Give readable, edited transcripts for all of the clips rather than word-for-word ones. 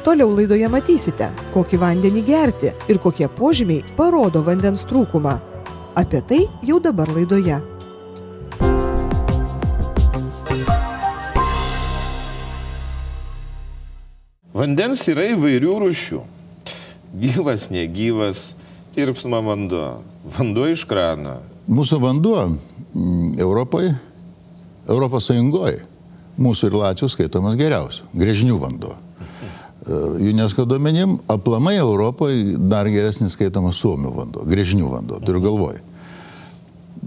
Toliau laidoje matysite, kokį vandenį gerti ir kokie požymiai parodo vandens trūkumą. Apie tai jau dabar laidoje. Vandens yra įvairių rūšių. Gyvas, negyvas, tirpsma vanduo, vanduo iš krano. Mūsų vanduo Europoje, Europos Sąjungoje, mūsų ir Latvijos skaitomas geriausiu, gręžinių vanduo. UNESCO duomenim, aplamai Europoje dar geresnis skaitomas Suomių vanduo, gręžinių vanduo, turiu galvoj.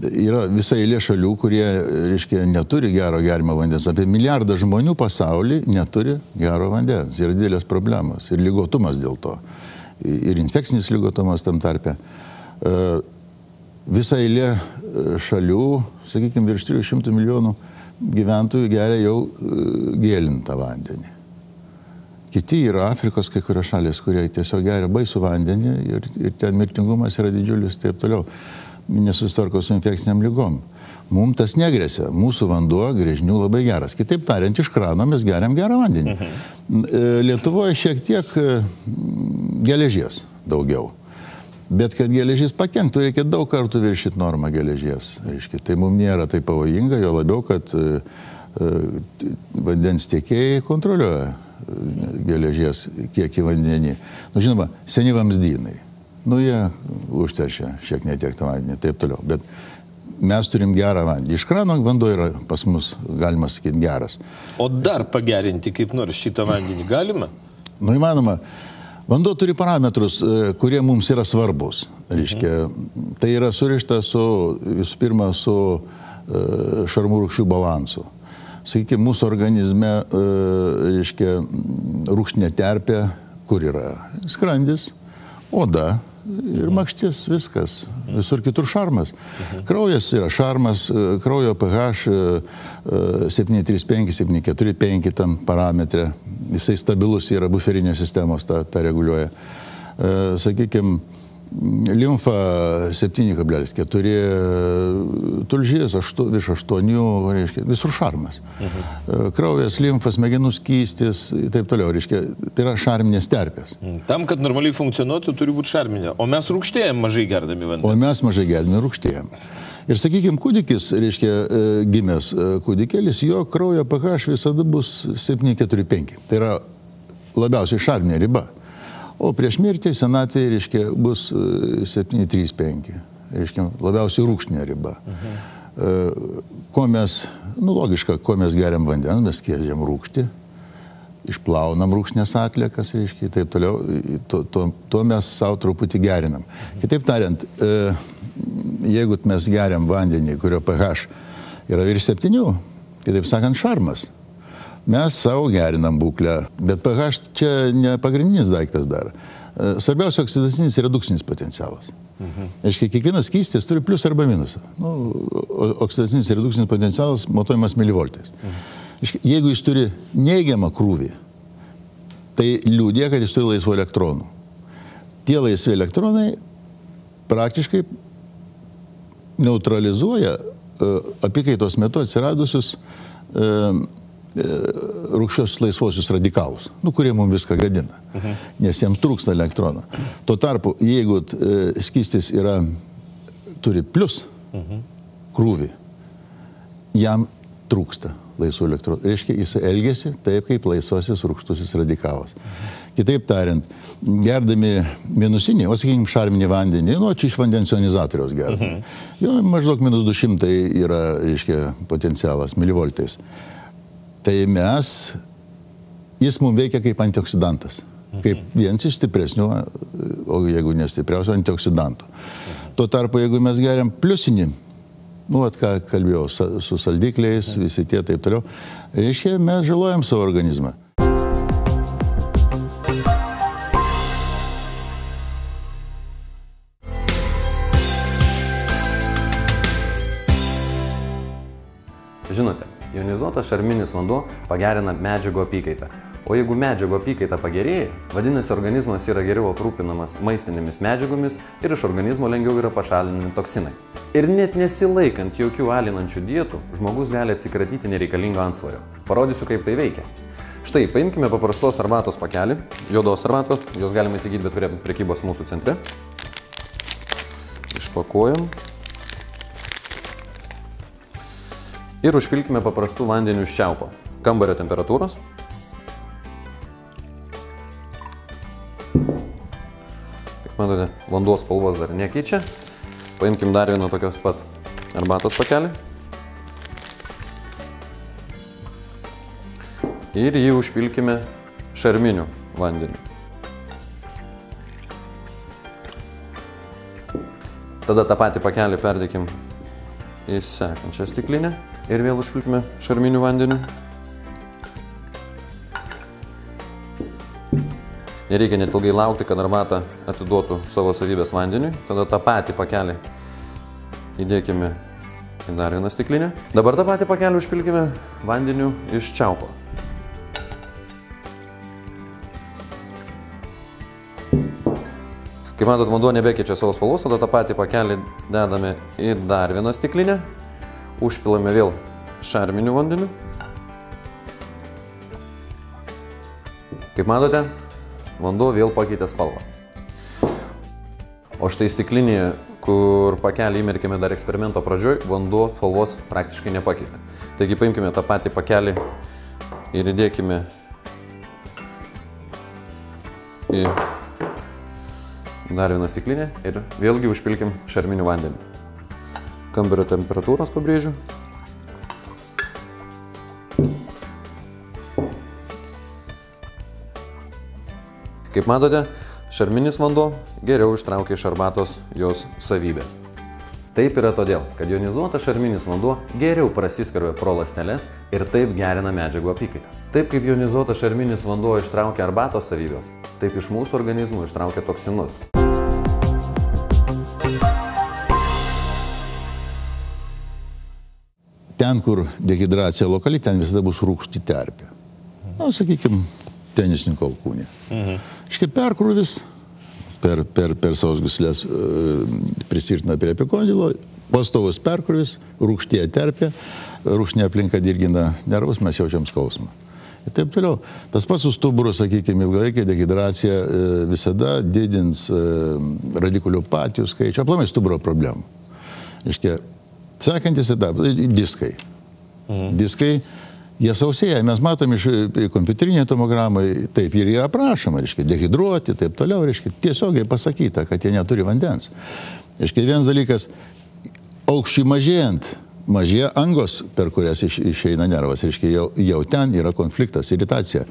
Yra visa eilė šalių, kurie, reiškia, neturi gero gerimo vandens. Apie milijardą žmonių pasaulyje neturi gero vandens. Yra didelės problemos ir ligotumas dėl to. Ir infekcinis ligotumas tam tarpe. Visa eilė šalių, sakykime, virš 300 milijonų gyventojų geria jau gėlintą vandenį. Kiti yra Afrikos kai kurios šalys, kurie tiesiog geria baisų vandenį ir ten mirtingumas yra didžiulis, taip toliau. Nesusitvarko su infekciniam lygom. Mums tas negresia. Mūsų vanduo gręžinių labai geras. Kitaip tariant, iš krano mes geriam gerą vandenį. Lietuvoje šiek tiek geležies daugiau. Bet kad geležys pakenktų, reikia daug kartų viršyti normą geležies. Tai mums nėra tai pavojinga, jo labiau, kad vandens tiekėjai kontroliuoja geležies kiekį vandenį. Žinoma, seni vamzdynai. Jie užteršia šiek tiek tą vandenį, taip toliau. Bet mes turim gerą vandenį. Iš krano vanduo yra pas mus, galima sakyti, geras. O dar pagerinti kaip nors šitą vandenį galima? Įmanoma. Vanduo turi parametrus, kurie mums yra svarbus. Tai yra surišta visų pirma su šarmų rūgščių balansu. Sakykime, mūsų organizme rūgštinė terpė, kur yra skrandis, oda ir makštis, viskas. Visur kitur šarmas. Kraujas yra šarmas, kraujo pH 7,35, 7,45 tam parametre. Jisai stabilus yra, buferinės sistemos tą reguliuoja. Sakykime, limfa 7,4, tulžys virš 8, visur šarmas. Kraujas, limfas, smegenų skystis, taip toliau, tai yra šarminės terpės. Tam, kad normaliai funkcionuotų, turi būti šarminė. O mes rūgštėjam mažai gerdami vandens. O mes mažai gerdami rūgštėjam. Ir sakykime, kūdikis, gimęs kūdikėlis, jo kraujo pH visada bus 7,45. Tai yra labiausiai šarminė riba. O prieš mirtį senatvėje, bus 7,35. Labiausiai rūgštinė riba. Ko mes, logiška, ko mes geriam vandens, mes skiedžiam rūgštį, išplaunam rūgštinės atliekas, taip toliau, to mes savo truputį gerinam. Kitaip tariant, jeigu mes geriam vandenį, kurio pH yra virš 7, kitaip sakant, šarmas, mes savo gerinam būklę, bet pH čia ne pagrindinis daiktas dar. Svarbiausia oksidacinis ir redukcinis potencialas. Kiekvienas skystis turi plius arba minusą. Oksidacinis ir redukcinis potencialas matuojamas milivoltais. Jeigu jis turi neigiamą krūvį, tai liudija, kad jis turi laisvų elektronų. Tie laisvi elektronai praktiškai neutralizuoja apykaitos metu atsiradusius rūgščios laisvosius radikalus, kurie mums viską gadina, nes jiems trūksta elektroną. Tuo tarpu, jeigu skystis turi plius krūvį, jam trūksta laisvų elektronų. Reiškia, jis elgiasi taip, kaip laisvasis rūgštusis radikalas. Kitaip tariant, gerdami minusinį, o sakykime, šarminį vandenį, čia iš vandens ionizatoriaus gerdami. Jo maždaug minus 200 yra, potencialas milivoltais. Tai jis mums veikia kaip antioksidantas. Kaip vienas iš stipresnių, o jeigu nestipriausių, antioksidantų. Tuo tarpu, jeigu mes geriam pliusinį, ką kalbėjau, su saldikliais, visi tie taip toliau, reiškia, mes žalojam savo organizmą. Žinote, ionizuotas šarminis vanduo pagerina medžiagų apykaitą. O jeigu medžiagų apykaita pagerėja, vadinasi, organizmas yra geriau aprūpinamas maistinėmis medžiagomis ir iš organizmo lengviau yra pašalinami toksinai. Ir net nesilaikant jokių alinančių dietų, žmogus gali atsikratyti nereikalingo antsvorio. Parodysiu, kaip tai veikia. Štai, paimkime paprastos arbatos pakelį, juodos arbatos, jos galima įsigyti bet kuriam prekybos mūsų centre. Išpakuojam. Ir užpilkime paprastų vandenių iš čiaupo, kambario temperatūros. Kaip matote, vanduo spalvos dar nekeičia. Paimkim dar vieną tokios pat arbatos pakelį. Ir jį užpilkime šarminiu vandeniu. Tada tą patį pakelį perdėkim į sekančią stiklinę ir vėl užpilkime šarminiu vandeniu. Nereikia net ilgai laukti, kad arbata atiduotų savo savybės vandeniui. Tada tą patį pakelį įdėkime į dar vieną stiklinę. Dabar tą patį pakelį užpilkime vandeniu iš čiaupo. Kaip matot, vanduo nebekeičia savo spalvos, tada tą patį pakelį dedame į dar vieną stiklinę. Užpilame vėl šarminiu vandeniu. Kaip matote, vanduo vėl pakeitė spalvą. O štai stiklinėje, kur pakelį įmerkėme dar eksperimento pradžioj, vanduo spalvos praktiškai nepakeitė. Taigi paimkime tą patį pakelį ir įdėkime į dar vieną stiklinę ir vėlgi užpilkim šarminiu vandeniu. Kambario temperatūros pabrėžiu. Kaip matote, šarminis vanduo geriau ištraukia iš arbatos jos savybės. Taip yra todėl, kad jonizuotas šarminis vanduo geriau prasiskverbia pro ląsteles ir taip gerina medžiagų apykaitą. Taip kaip jonizuotas šarminis vanduo ištraukia arbatos savybės, taip iš mūsų organizmų ištraukia toksinus. Ten, kur dehidracija lokali, ten visada bus rūgšti terpė. Na, sakykime, tenisininko alkūnė. Iškai perkrūvis per sausgyslės prisirtina prie epikondilo, pastovus perkrūvis, rūgštie terpė, rūgštinė aplinka dirgina nervus, mes jaučiam skausmą. Ir taip toliau. Tas pats su stuburu, sakykime, ilgalaikė dehidracija visada didins radikuliopatijų skaičių, aplamai stuburo problemų. Iškai, sekantis etapas – diskai. Diskai, jie sausėja. Mes matom iš kompiuterinė tomogramai, taip ir jie aprašoma, reiškia, dehidruoti, taip toliau, reiškia, tiesiogiai pasakyta, kad jie neturi vandens. Reiškia, vienas dalykas, aukščiui mažėjant, mažėja angos, per kurias išeina nervas, reiškia, jau ten yra konfliktas, iritacija.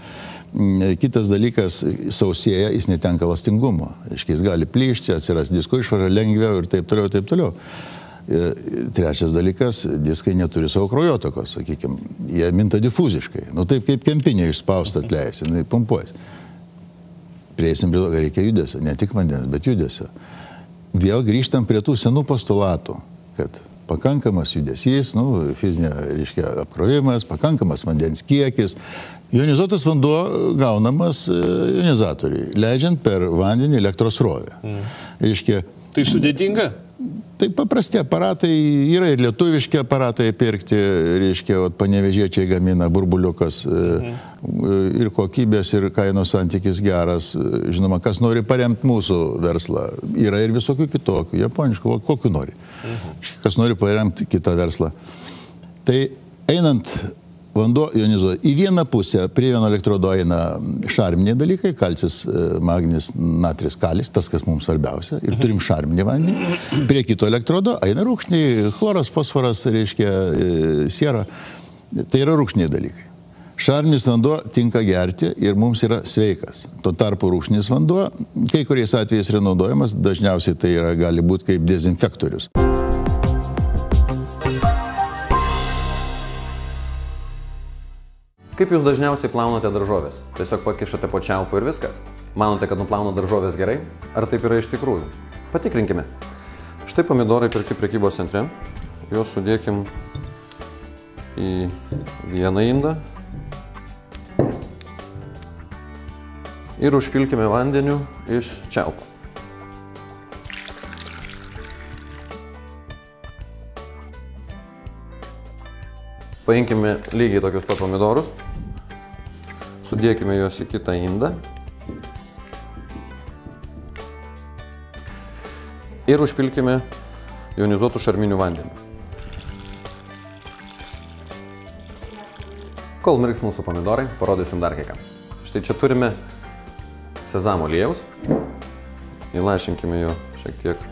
Kitas dalykas, sausėja, jis netenka elastingumo. Reiškia, jis gali plyšti, atsiras disko išvara lengviau ir taip toliau, taip toliau. Trečias dalykas, diskai neturi savo kraujotakos, sakykime, jie minta difuziškai. Nu taip kaip kempinė išspausta atleisi, jinai pumpuojas. Prieisim prie to, kad reikia judesio, ne tik vandens, bet judesio. Vėl grįžtam prie tų senų postulatų, kad pakankamas judesys, fizinė, reiškia, apkrovimas, pakankamas vandens kiekis. Jonizuotas vanduo gaunamas jonizatoriui, leidžiant per vandenį elektros srovę. Reiškia, tai sudėtinga? Tai paprasti aparatai, yra ir lietuviški aparatai pirkti, reiškia, panevėžiečiai gamina burbuliukas ir kokybės, ir kainos santykis geras. Žinoma, kas nori paremti mūsų verslą, yra ir visokių kitokių, japoniškų, kokių nori. Kas nori paremti kitą verslą. Tai einant vanduo jonizuoja. Į vieną pusę prie vieno elektrodo eina šarminiai dalykai, kalcis, magnis, natris, kalis, tas, kas mums svarbiausia, ir turim šarminį vandenį. Prie kito elektrodo eina rūgštiniai, chloras, fosforas, reiškia, siera. Tai yra rūgštiniai dalykai. Šarminis vanduo tinka gerti ir mums yra sveikas. Tuo tarpu rūgštinis vanduo, kai kuriais atvejais yra naudojamas, dažniausiai tai gali būti kaip dezinfektorius. Kaip jūs dažniausiai plaunate daržovės? Tiesiog pakišate po čiaupu ir viskas? Manote, kad nuplauna daržovės gerai? Ar taip yra iš tikrųjų? Patikrinkime. Štai pomidorai pirkti prekybos centre. Juos sudėkim į vieną indą. Ir užpilkime vandeniu iš čiaupo. Paimkime lygiai tokius pat pomidorus, Sudėkime juos į kitą indą. Ir užpilkime jonizuotų šarminių vandenį. Kol mirks mūsų pomidorai, parodysim dar kai ką. Štai čia turime sezamo aliejaus. Įlašinkime jo šiek tiek.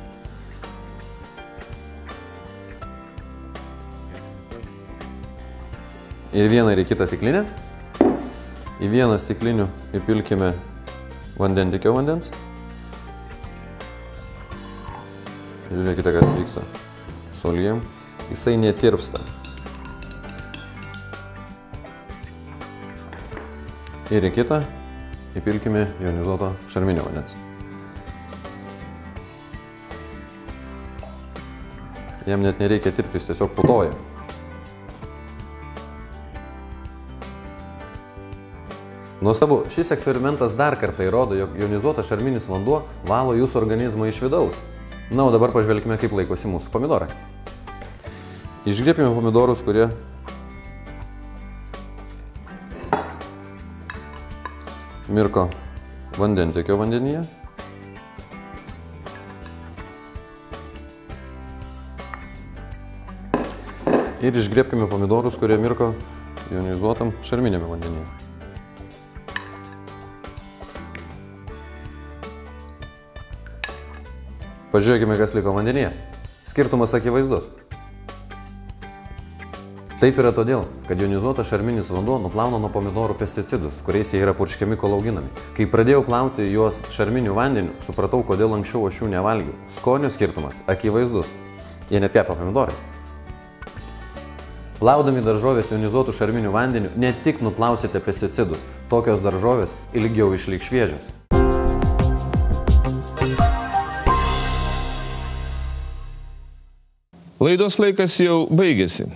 Ir vieną ir į kitą stiklinę. Į vieną stiklinių įpilkime vandentikio vandens. Žiūrėkite, kas vyksta su aliejum. Jisai netirpsta. Ir į kitą įpilkime jonizuoto šarminio vandens. Jam net nereikia tirpti, jis tiesiog putoja. Nuostabu, šis eksperimentas dar kartą įrodo, jog jonizuotas šarminis vanduo valo jūsų organizmą iš vidaus. Na, o dabar pažvelkime, kaip laikosi mūsų pomidorai. Išgriebkime pomidorus, kurie mirko vandentiekio vandenyje. Ir išgriebkime pomidorus, kurie mirko jonizuotam šarminėme vandenyje. Pažiūrėkime, kas liko vandenyje. Skirtumas akivaizdus. Taip yra todėl, kad jonizuotas šarminis vanduo nuplauna nuo pomidorų pesticidus, kuriais jie yra purškiami, kol auginami. Kai pradėjau plauti juos šarminiu vandeniu, supratau, kodėl anksčiau aš jų nevalgiau. Skonio skirtumas akivaizdus. Jie net kepa pomidorais. Plaudami daržovės jonizuotų šarminiu vandeniu ne tik nuplausite pesticidus, tokios daržovės ilgiau išliks šviežios. Laidos laikas jau baigėsi.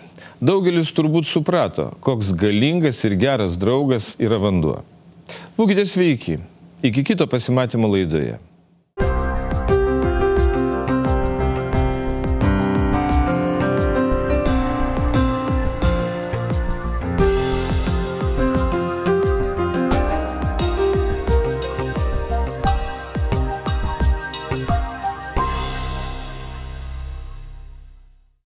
Daugelis turbūt suprato, koks galingas ir geras draugas yra vanduo. Būkite sveiki. Iki kito pasimatymo laidoje.